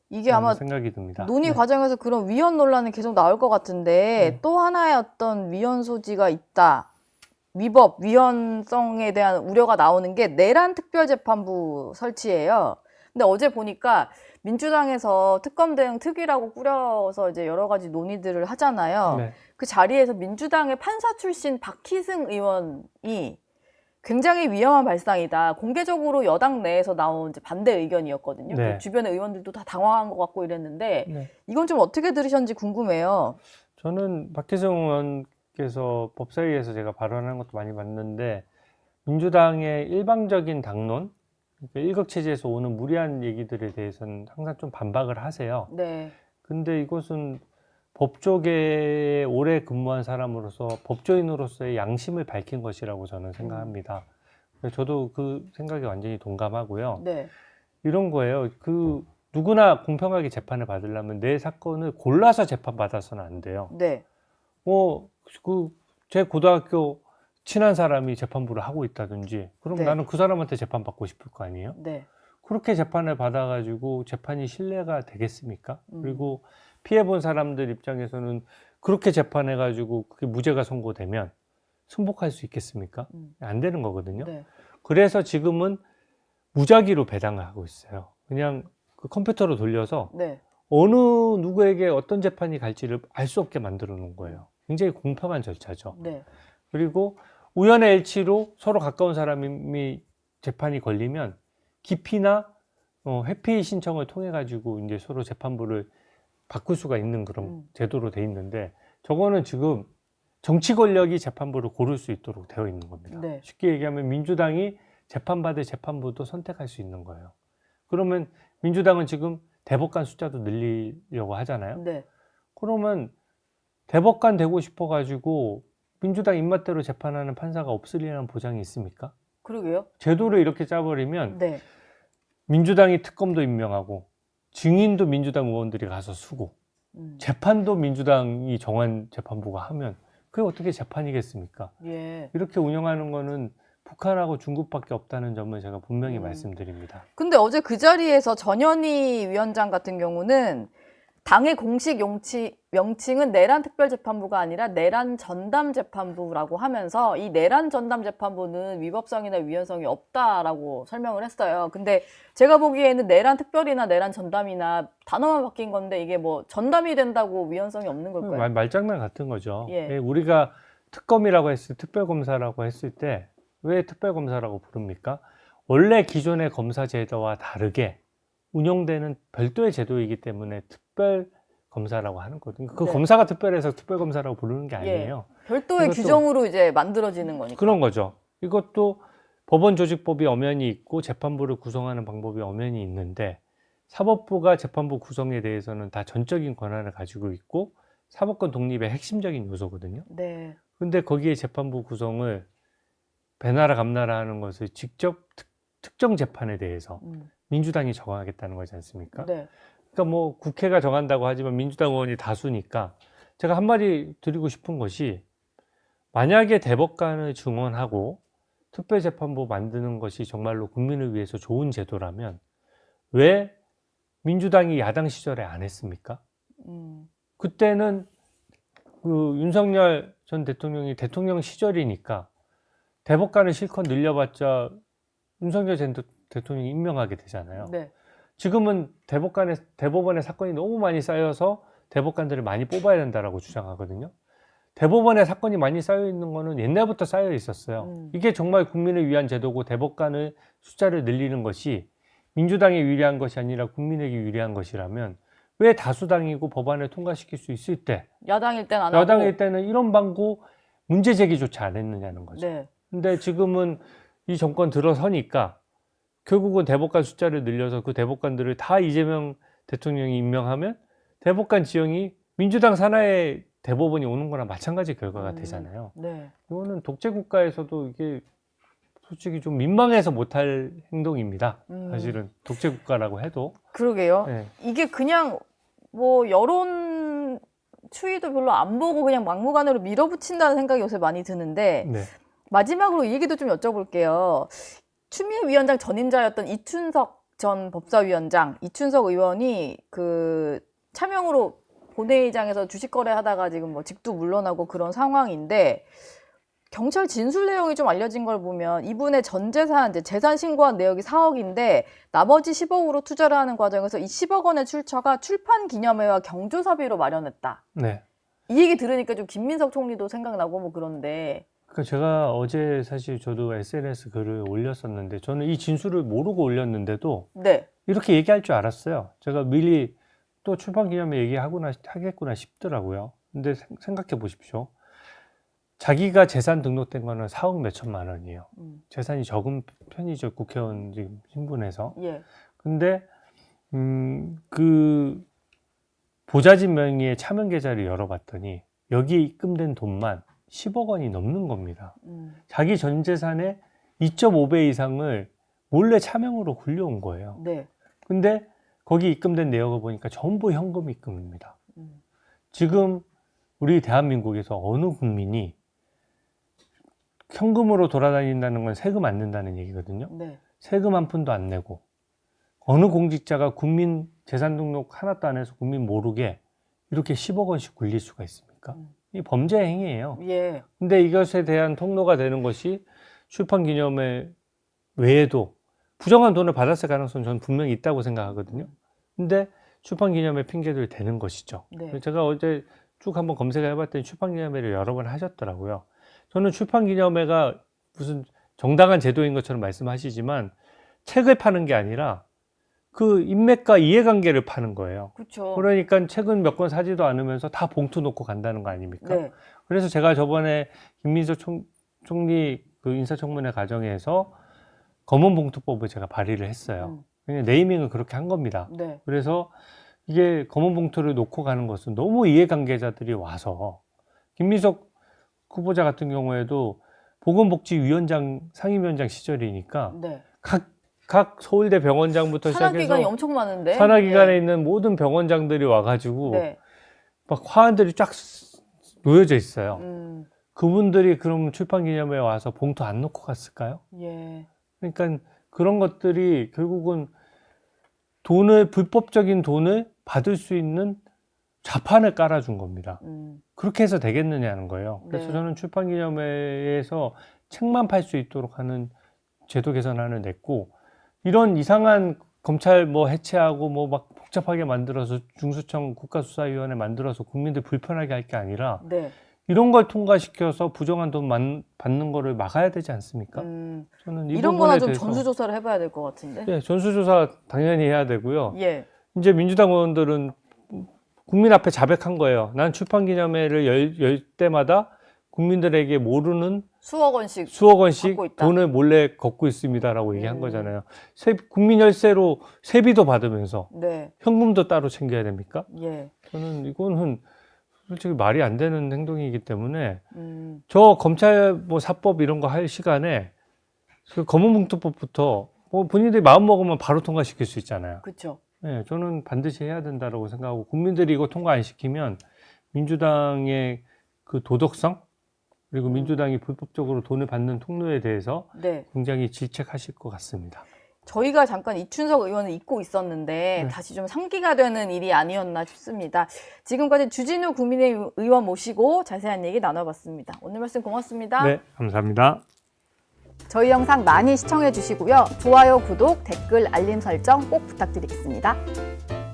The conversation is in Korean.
이게 아마 생각이 듭니다. 논의 과정에서 그런 위헌 논란은 계속 나올 것 같은데 또 하나의 어떤 위헌 소지가 있다. 위법, 위헌성에 대한 우려가 나오는 게 내란 특별재판부 설치예요. 근데 어제 보니까 민주당에서 특검 대응 특위라고 꾸려서 이제 여러 가지 논의들을 하잖아요. 네. 그 자리에서 민주당의 판사 출신 박희승 의원이 굉장히 위험한 발상이다. 공개적으로 여당 내에서 나온 이제 반대 의견이었거든요. 네. 그 주변의 의원들도 다 당황한 것 같고 이랬는데 네. 이건 좀 어떻게 들으셨는지 궁금해요. 저는 박희승 의원께서 법사위에서 제가 발언하는 것도 많이 봤는데 민주당의 일방적인 당론, 그러니까 일극체제에서 오는 무리한 얘기들에 대해서는 항상 좀 반박을 하세요. 네. 근데 이것은 법조계에 오래 근무한 사람으로서 법조인으로서의 양심을 밝힌 것이라고 저는 생각합니다. 저도 그 생각에 완전히 동감하고요. 네. 이런 거예요. 그 누구나 공평하게 재판을 받으려면 내 사건을 골라서 재판받아서는 안 돼요. 네. 제 고등학교 친한 사람이 재판부를 하고 있다든지 그럼 네. 나는 그 사람한테 재판받고 싶을 거 아니에요? 네. 그렇게 재판을 받아가지고 재판이 신뢰가 되겠습니까? 그리고 피해본 사람들 입장에서는 그렇게 재판해가지고 그게 무죄가 선고되면 승복할 수 있겠습니까? 안 되는 거거든요. 네. 그래서 지금은 무작위로 배당을 하고 있어요. 그냥 그 컴퓨터로 돌려서 네. 어느 누구에게 어떤 재판이 갈지를 알 수 없게 만들어 놓은 거예요. 굉장히 공평한 절차죠. 네. 그리고 우연의 일치로 서로 가까운 사람이 재판이 걸리면 기피나 회피 신청을 통해 가지고 이제 서로 재판부를 바꿀 수가 있는 그런 제도로 돼 있는데 저거는 지금 정치 권력이 재판부를 고를 수 있도록 되어 있는 겁니다. 네. 쉽게 얘기하면 민주당이 재판받을 재판부도 선택할 수 있는 거예요. 그러면 민주당은 지금 대법관 숫자도 늘리려고 하잖아요. 네. 그러면 대법관 되고 싶어 가지고 민주당 입맛대로 재판하는 판사가 없으리라는 보장이 있습니까? 그러게요. 제도를 이렇게 짜버리면 네. 민주당이 특검도 임명하고 증인도 민주당 의원들이 가서 수고 재판도 민주당이 정한 재판부가 하면 그게 어떻게 재판이겠습니까? 예. 이렇게 운영하는 거는 북한하고 중국밖에 없다는 점을 제가 분명히 말씀드립니다. 근데 어제 그 자리에서 전현희 위원장 같은 경우는 당의 공식 명칭은 내란 특별재판부가 아니라 내란 전담재판부라고 하면서 이 내란 전담재판부는 위법성이나 위헌성이 없다라고 설명을 했어요. 근데 제가 보기에는 내란 특별이나 내란 전담이나 단어만 바뀐 건데 이게 뭐 전담이 된다고 위헌성이 없는 걸까요? 말장난 같은 거죠. 예. 우리가 특검이라고 했을 때 특별검사라고 했을 때 왜 특별검사라고 부릅니까? 원래 기존의 검사 제도와 다르게 운영되는 별도의 제도이기 때문에 특별검사라고 하는 거거든요. 그 네. 검사가 특별해서 특별검사라고 부르는 게 아니에요. 별도의 규정으로 이제 만들어지는 거니까. 그런 거죠. 이것도 법원 조직법이 엄연히 있고 재판부를 구성하는 방법이 엄연히 있는데 사법부가 재판부 구성에 대해서는 다 전적인 권한을 가지고 있고 사법권 독립의 핵심적인 요소거든요. 네. 근데 거기에 재판부 구성을 배나라 감나라 하는 것을 직접 특정 재판에 대해서 민주당이 정하겠다는 거지 않습니까? 네. 그러니까 뭐 국회가 정한다고 하지만 민주당 의원이 다수니까 제가 한마디 드리고 싶은 것이 만약에 대법관을 증원하고 특별재판부 만드는 것이 정말로 국민을 위해서 좋은 제도라면 왜 민주당이 야당 시절에 안 했습니까? 그때는 그 윤석열 전 대통령이 대통령 시절이니까 대법관을 실컷 늘려봤자 윤석열 전 대통령이 임명하게 되잖아요. 네. 지금은 대법원의 사건이 너무 많이 쌓여서 대법관들을 많이 뽑아야 된다라고 주장하거든요. 대법원에 사건이 많이 쌓여 있는 거는 옛날부터 쌓여 있었어요. 이게 정말 국민을 위한 제도고 대법관의 숫자를 늘리는 것이 민주당에 유리한 것이 아니라 국민에게 유리한 것이라면 왜 다수당이고 법안을 통과시킬 수 있을 때 야당일 때는 안 하고 여당일 때는 이런 방구 문제 제기조차 안 했느냐는 거죠. 네. 근데 지금은 이 정권 들어서니까 결국은 대법관 숫자를 늘려서 그 대법관들을 다 이재명 대통령이 임명하면 대법관 지형이 민주당 산하의 대법원이 오는 거랑 마찬가지 결과가 되잖아요. 네. 이거는 독재 국가에서도 이게 솔직히 좀 민망해서 못할 행동입니다. 사실은 독재 국가라고 해도. 그러게요. 네. 이게 그냥 뭐 여론 추이도 별로 안 보고 그냥 막무가내로 밀어붙인다는 생각이 요새 많이 드는데 네. 마지막으로 이 얘기도 좀 여쭤볼게요. 추미애 위원장 전임자였던 이춘석 전 법사위원장, 이춘석 의원이 그 차명으로 본회의장에서 주식 거래하다가 지금 뭐 직도 물러나고 그런 상황인데, 경찰 진술 내용이 좀 알려진 걸 보면 이분의 전 재산, 이제 재산 신고한 내역이 4억인데 나머지 10억으로 투자를 하는 과정에서 이 10억 원의 출처가 출판 기념회와 경조사비로 마련했다. 네. 이 얘기 들으니까 좀 김민석 총리도 생각나고 뭐 그런데. 그러니까 제가 어제 사실 저도 SNS 글을 올렸었는데, 저는 이 진술을 모르고 올렸는데도 네. 이렇게 얘기할 줄 알았어요. 제가 미리 또 출판 기념회 하겠구나 싶더라고요. 근데 생각해 보십시오. 자기가 재산 등록된 거는 4억 몇천만 원이에요. 재산이 적은 편이죠, 국회의원 지금 신분에서. 예. 근데 그 보좌진 명의의 차명 계좌를 열어봤더니 여기에 입금된 돈만 10억 원이 넘는 겁니다. 자기 전 재산의 2.5배 이상을 몰래 차명으로 굴려온 거예요. 네. 근데 거기 입금된 내역을 보니까 전부 현금 입금입니다. 지금 우리 대한민국에서 어느 국민이 현금으로 돌아다닌다는 건 세금 안 낸다는 얘기거든요. 네. 세금 한 푼도 안 내고 어느 공직자가 국민 재산 등록 하나도 안 해서 국민 모르게 이렇게 10억 원씩 굴릴 수가 있습니까? 이 범죄 행위예요. 예. 근데 이것에 대한 통로가 되는 것이 출판 기념회 외에도 부정한 돈을 받았을 가능성은 저는 분명히 있다고 생각하거든요. 근데 출판 기념회 핑계를 대는 것이죠. 네. 제가 어제 쭉 한번 검색을 해봤더니 출판 기념회를 여러 번 하셨더라고요. 저는 출판 기념회가 무슨 정당한 제도인 것처럼 말씀하시지만 책을 파는 게 아니라 그 인맥과 이해관계를 파는 거예요. 그렇죠. 그러니까 책은 몇 권 사지도 않으면서 다 봉투 놓고 간다는 거 아닙니까? 네. 그래서 제가 저번에 김민석 총리 그 인사청문회 과정에서 검은 봉투법을 제가 발의를 했어요. 그냥 네이밍을 그렇게 한 겁니다. 네. 그래서 이게 검은 봉투를 놓고 가는 것은 너무 이해관계자들이 와서, 김민석 후보자 같은 경우에도 보건복지위원장 상임위원장 시절이니까 네. 각 서울대 병원장부터 산하기관이 시작해서 엄청 많은데. 산하기관에 네. 있는 모든 병원장들이 와가지고 네. 막 화환들이 쫙 놓여져 있어요. 음. 그분들이 그럼 출판기념회에 와서 봉투 안 놓고 갔을까요? 예. 그러니까 그런 것들이 결국은 불법적인 돈을 받을 수 있는 자판을 깔아준 겁니다. 그렇게 해서 되겠느냐는 거예요. 그래서 네. 저는 출판기념회에서 책만 팔 수 있도록 하는 제도 개선안을 냈고, 이런 이상한 검찰 뭐 해체하고 뭐 막 복잡하게 만들어서 중수청 국가수사위원회 만들어서 국민들 불편하게 할 게 아니라 네. 이런 걸 통과시켜서 부정한 돈 받는 거를 막아야 되지 않습니까? 저는 이 이런 거나 부분에 좀 대해서 전수조사를 해봐야 될 것 같은데. 네, 전수조사 당연히 해야 되고요. 예. 이제 민주당 의원들은 국민 앞에 자백한 거예요. 난 출판기념회를 열 때마다 국민들에게 모르는 수억 원씩 받고 있다. 돈을 몰래 걷고 있습니다라고 얘기한 거잖아요. 국민 혈세로 세비도 받으면서 네. 현금도 따로 챙겨야 됩니까? 예. 저는 이거는 솔직히 말이 안 되는 행동이기 때문에 저 검찰 뭐 사법 이런 거 할 시간에 그 검은봉투법부터 뭐 본인들이 마음 먹으면 바로 통과시킬 수 있잖아요. 그렇죠. 네, 저는 반드시 해야 된다고 생각하고, 국민들이 이거 통과 안 시키면 민주당의 그 도덕성, 그리고 민주당이 불법적으로 돈을 받는 통로에 대해서 네. 굉장히 질책하실 것 같습니다. 저희가 잠깐 이춘석 의원을 잊고 있었는데 네. 다시 좀 상기가 되는 일이 아니었나 싶습니다. 지금까지 주진우 국민의힘 의원 모시고 자세한 얘기 나눠봤습니다. 오늘 말씀 고맙습니다. 네, 감사합니다. 저희 영상 많이 시청해 주시고요. 좋아요, 구독, 댓글, 알림 설정 꼭 부탁드리겠습니다.